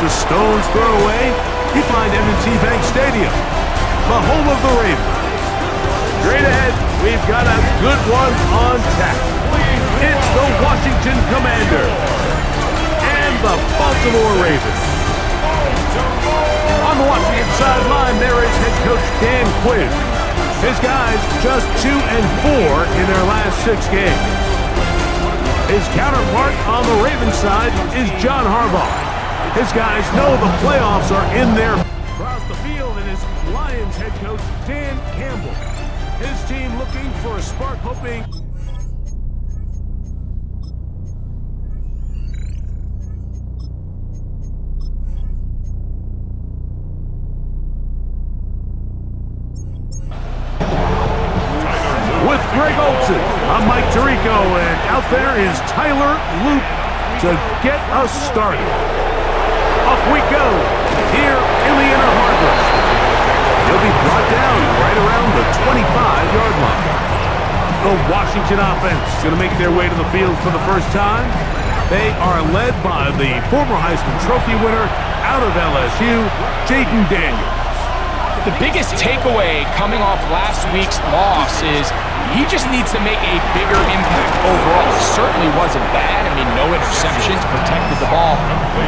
just a stone's throw away, you find M&T Bank Stadium, the home of the Ravens. Straight ahead, we've got a good one on tap. It's the Washington Commanders and the Baltimore Ravens. On the Washington sideline, there is head coach Dan Quinn. His guys just 2-4 in their last 6 games. His counterpart on the Ravens side is John Harbaugh. His guys know the playoffs are in there. Across the field, it is Lions head coach Dan Campbell. His team looking for a spark, hoping... With Greg Olsen, I'm Mike Tirico, and out there is Tyler Loop to get us started. Off we go, here in the inner harbor. He'll be brought down right around the 25-yard line. The Washington offense is going to make their way to the field for the first time. They are led by the former Heisman Trophy winner out of LSU, Jaden Daniels. The biggest takeaway coming off last week's loss is he just needs to make a bigger impact overall. It certainly wasn't bad. I mean, no interceptions, protected the ball.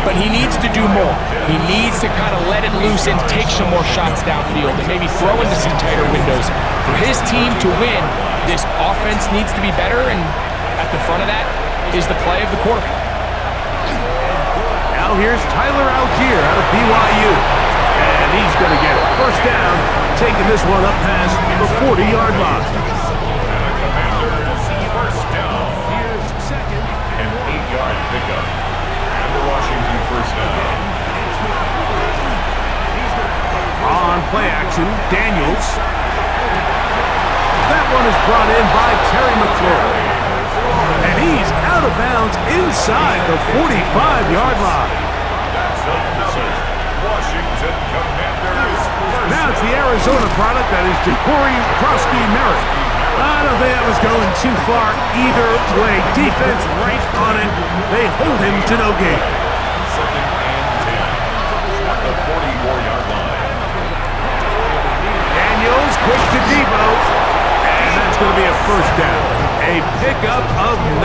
But he needs to do more. He needs to kind of let it loose and take some more shots downfield and maybe throw into some tighter windows. For his team to win, this offense needs to be better, and at the front of that is the play of the quarterback. Now here's Tyler Algier out of BYU. And he's going to get it. First down, taking this one up past the 40-yard line. First down. Here's second. An 8-yard pickup. And the Washington first down. On play action, Daniels. That one is brought in by Terry McLaurin. And he's out of bounds inside the 45-yard line. Washington Commanders. Now it's the Arizona product, that is Ja'Cory Merritt. I don't think that was going too far either way. Defense right on it. They hold him to no gain. Second and 10 at the 44-yard line. Daniels quick to Debo. And that's going to be a first down. A pickup of 9.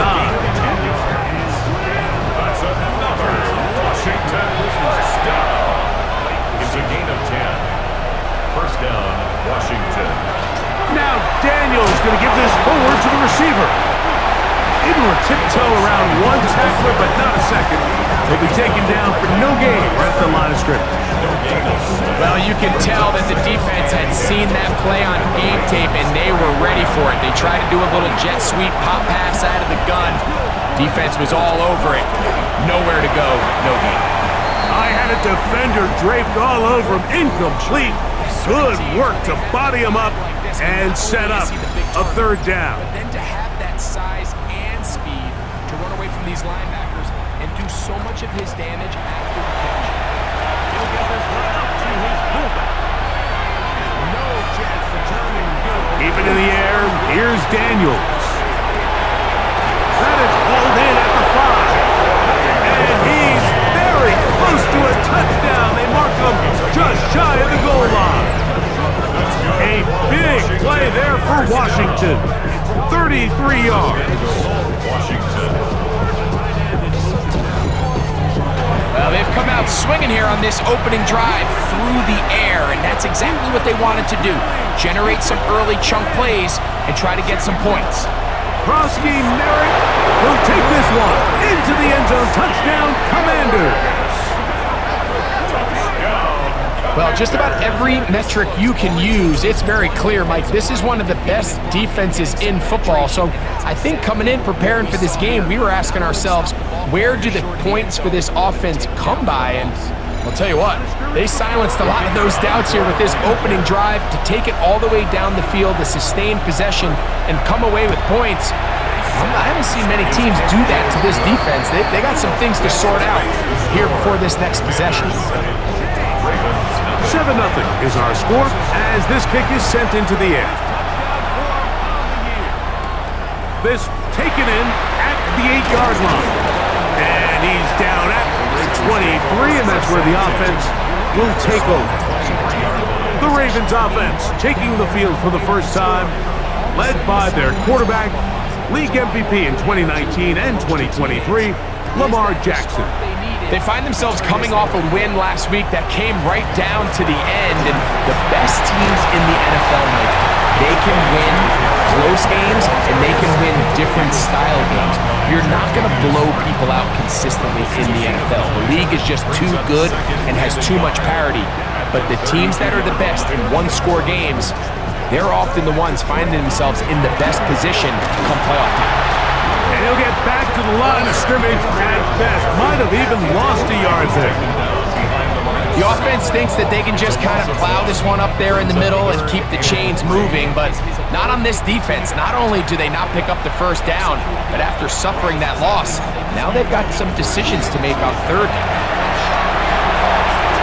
That's another Washington first down. It's a gain of 10. First down, Washington. Now Daniels going to give this forward to the receiver. Able to tiptoe around one tackler, but not a second. He'll be taken down for no gain right at the line of scrimmage. Well, you can tell that the defense had seen that play on game tape, and they were ready for it. They tried to do a little jet sweep pop pass out of the gun. Defense was all over it. Nowhere to go, no gain. I had a defender draped all over him, incomplete. Good work to body him up and set up a third down. But then to have that size and speed to run away from these linebackers and do so much of his damage after the catch. He'll get this one up to his fullback. No chance to turn and go. Keep it in the air. Here's Daniels. That is pulled in at the 5. And he's very close to a touchdown. They mark him just shy of the goal line. A big play there for Washington. 33 yards. Washington. Well, they've come out swinging here on this opening drive through the air, and that's exactly what they wanted to do. Generate some early chunk plays and try to get some points. Krosky Merritt will take this one into the end zone. Touchdown, Commanders. Well, just about every metric you can use, it's very clear, Mike. This is one of the best defenses in football. So I think coming in preparing for this game, we were asking ourselves, where do the points for this offense come by? And I'll tell you what, they silenced a lot of those doubts here with this opening drive to take it all the way down the field, to sustain possession, and come away with points. I haven't seen many teams do that to this defense. They got some things to sort out here before this next possession. 7-0 is our score as this kick is sent into the air. This taken in at the 8-yard line. And he's down at the 23, and that's where the offense will take over. The Ravens offense taking the field for the first time, led by their quarterback, league MVP in 2019 and 2023, Lamar Jackson. They find themselves coming off a win last week that came right down to the end, and the best teams in the NFL, Mike, they can win close games and they can win different style games. You're not going to blow people out consistently in the NFL. The league is just too good and has too much parity. But the teams that are the best in one-score games, they're often the ones finding themselves in the best position come playoff time. And he'll get back to the line of scrimmage at best. Might have even lost a yard there. The offense thinks that they can just kind of plow this one up there in the middle and keep the chains moving, but not on this defense. Not only do they not pick up the first down, but after suffering that loss, now they've got some decisions to make on third down.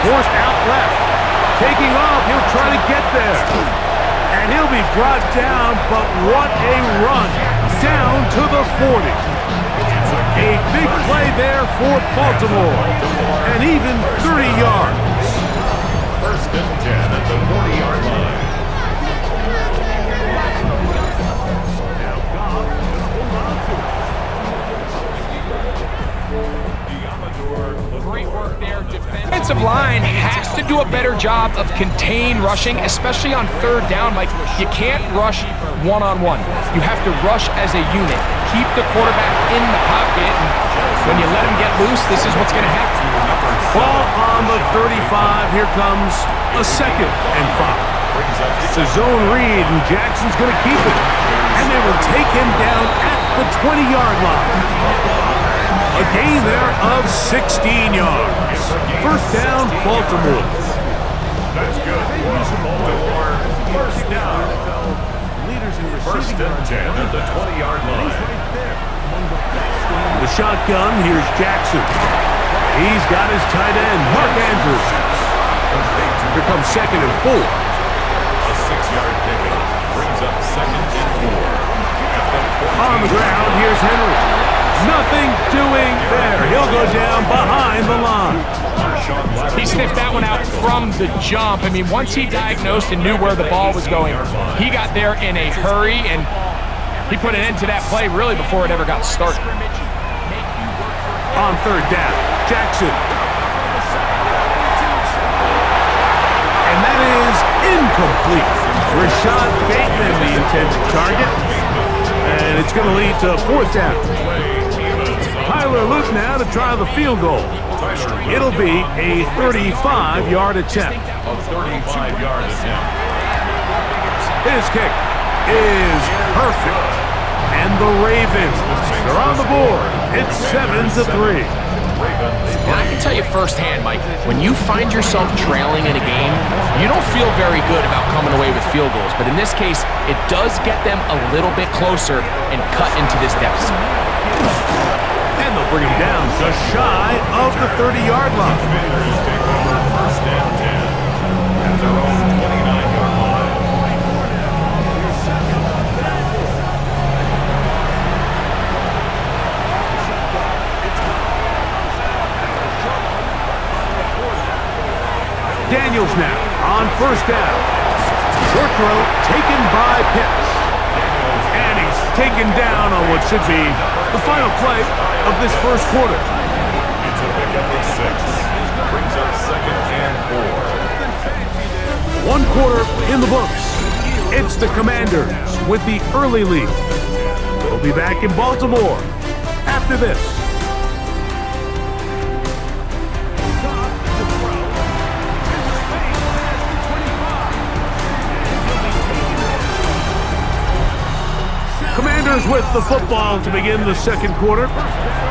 Forced out left. Taking off, he'll try to get there. And he'll be brought down, but what a run. Down to the 40. A big play there for Baltimore. And even 30 yards. First and 10 at the 40-yard line. Great work there. Defensive line has to do a better job of contain rushing, especially on third down. Like, you can't rush one-on-one. You have to rush as a unit. Keep the quarterback in the pocket. And when you let him get loose, this is what's going to happen. Ball on the 35. Here comes a 2nd and 5. It's a zone read, and Jackson's going to keep it. And they will take him down at the 20-yard line. A gain there of 16 yards. First down, Baltimore. That's good. Baltimore, first down. First and 10 at the 20-yard line. The shotgun, here's Jackson. He's got his tight end, Mark Andrews. Here comes 2nd and 4. A 6-yard pickup brings up 2nd and 4. On the ground, here's Henry. Nothing doing there. He'll go down behind the line. He sniffed that one out from the jump. I mean, once he diagnosed and knew where the ball was going, he got there in a hurry, and he put an end to that play really before it ever got started. On third down, Jackson. And that is incomplete. Rashad Bateman, the intended target. And it's going to lead to 4th down. Tyler Luke now to try the field goal. It'll be a 35-yard attempt. A 35-yard attempt. His kick is perfect. And the Ravens are on the board. It's 7-3. And I can tell you firsthand, Mike, when you find yourself trailing in a game, you don't feel very good about coming away with field goals. But in this case, it does get them a little bit closer and cut into this deficit. And they'll bring him down just shy of the 30-yard line. First and 10 at their own 29-yard line. Daniels now on first down. Short throw taken by Pitts. And he's taken down on what should be the final play of this first quarter. It's a pickup of 6. Brings up 2nd and 4. 1 quarter in the books. It's the Commanders with the early lead. We'll be back in Baltimore after this. Commanders with the football to begin the second quarter.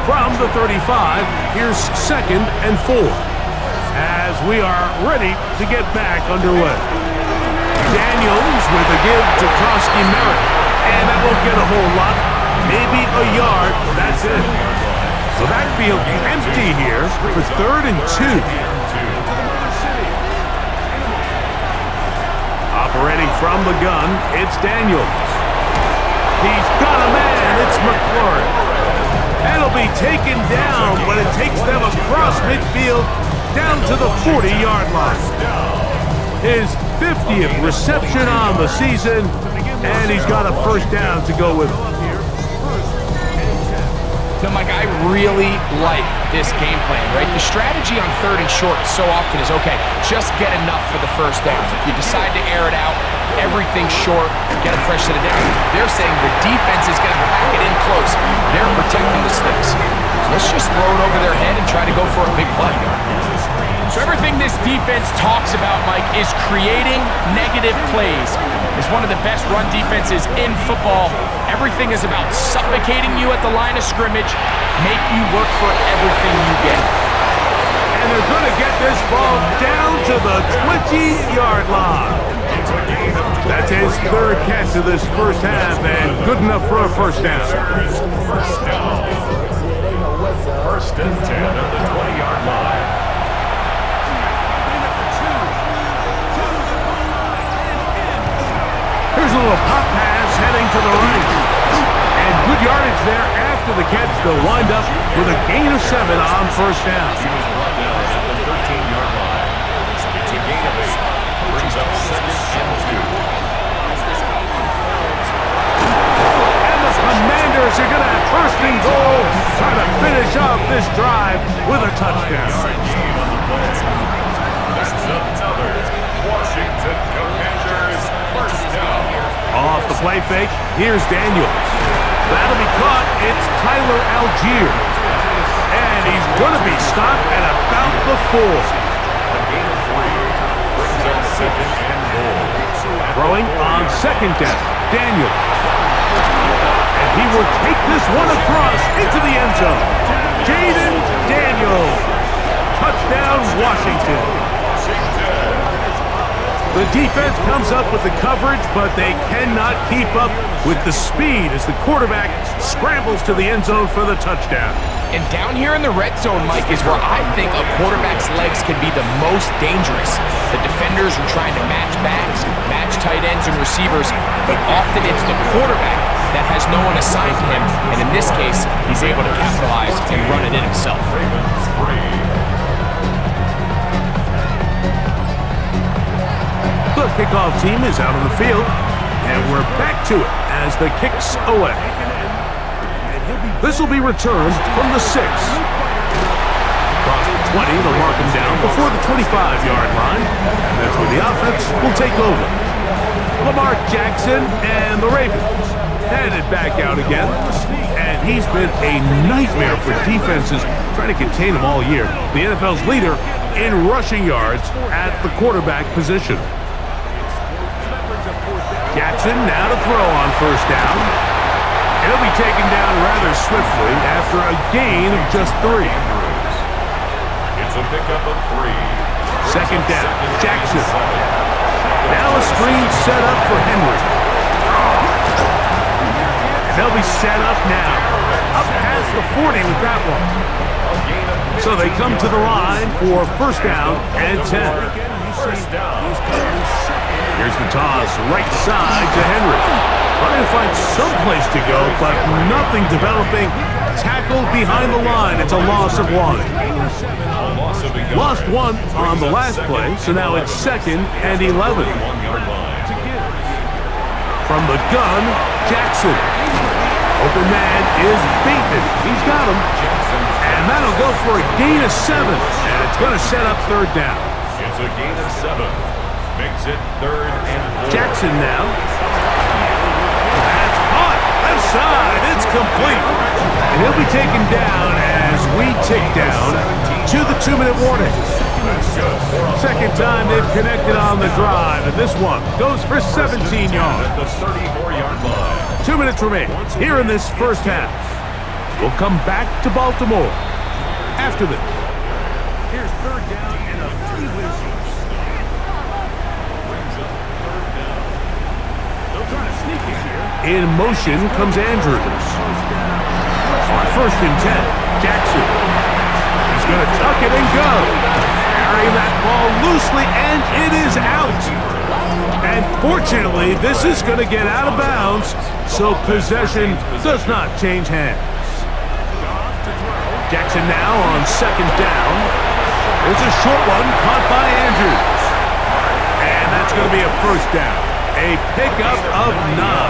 From the 35, here's 2nd and 4. As we are ready to get back underway. Daniels with a give to Krosky Merritt. And that won't get a whole lot. Maybe a yard. That's it. The backfield empty here for 3rd and 2. Operating from the gun, it's Daniels. He's got a man. It's McLaurin. And it'll be taken down, but it takes them across midfield down to the 40-yard line. His 50th reception on the season, and he's got a first down to go with it. So, Mike, I really like this game plan, right? The strategy on 3rd and short so often is, okay, just get enough for the first down. If you decide to air it out, everything short, get a fresh set of down. They're saying the defense is going to pack it in close. They're protecting the sticks. So let's just throw it over their head and try to go for a big play. So everything this defense talks about, Mike, is creating negative plays. It's one of the best run defenses in football. Everything is about suffocating you at the line of scrimmage, make you work for everything you get. And they're going to get this ball down to the 20-yard line. That's his 3rd catch of this first half, and good enough for a first down. First and 10 at the 20-yard line. Here's a little pop pass heading to the right. And good yardage there after the catch. They'll wind up with a gain of 7 on first down. He was brought down at the 13-yard line. It's a gain of 8. Brings up 2nd and 2. And the Commanders are going to have 1st and goal, trying to finish off this drive with a touchdown. That's another Washington Commanders first down. Off the play fake, here's Daniels. That'll be caught. It's Tyler Algier. And he's going to be stopped at about the 4. A gain of 3. Brings up 2nd and goal. Throwing on 2nd down, Daniels. And he will take this one across into the end zone. Jaden Daniels. Touchdown, Washington. The defense comes up with the coverage, but they cannot keep up with the speed as the quarterback scrambles to the end zone for the touchdown. And down here in the red zone, Mike, is where I think a quarterback's legs can be the most dangerous. The defenders are trying to match backs, match tight ends and receivers, but often it's the quarterback that has no one assigned to him, and in this case, he's able to capitalize and run it in himself. The kickoff team is out on the field, and we're back to it as the kick's away. This will be returned from the 6. Across the 20, they'll mark him down before the 25-yard line. That's where the offense will take over. Lamar Jackson and the Ravens headed back out again, and he's been a nightmare for defenses trying to contain him all year. The NFL's leader in rushing yards at the quarterback position. Jackson now to throw on first down. He'll be taken down rather swiftly after a gain of just 3. It's a pickup of 3. 2nd down, Jackson. Now a screen set up for Henry. They'll be set up now. Up past the 40 with that one. So they come to the line for first down and 10. First down. Here's the toss, right side to Henry. Trying to find some place to go, but nothing developing. Tackled behind the line. It's a loss of 1. Lost 1 on the last play, so now it's 2nd and 11. From the gun, Jackson. Open man is Bateman. He's got him. And that'll go for a gain of 7. And it's going to set up 3rd down. It's a gain of 7. Makes it 3rd and 4. Jackson now. That's caught. Left side. It's complete. And he'll be taken down as we tick down to the 2-minute warning. 2nd time they've connected on the drive, and this one goes for 17 yards. At the 34-yard line. 2 minutes remain here in this first half. We'll come back to Baltimore after this. Here's 3rd down and a few whistle. In motion comes Andrews. On 1st and 10, Jackson. He's going to tuck it and go. Carrying that ball loosely, and it is out. And fortunately, this is going to get out of bounds, so possession does not change hands. Jackson now on second down. It's a short one caught by Andrews. And that's going to be a first down. A pickup of 9.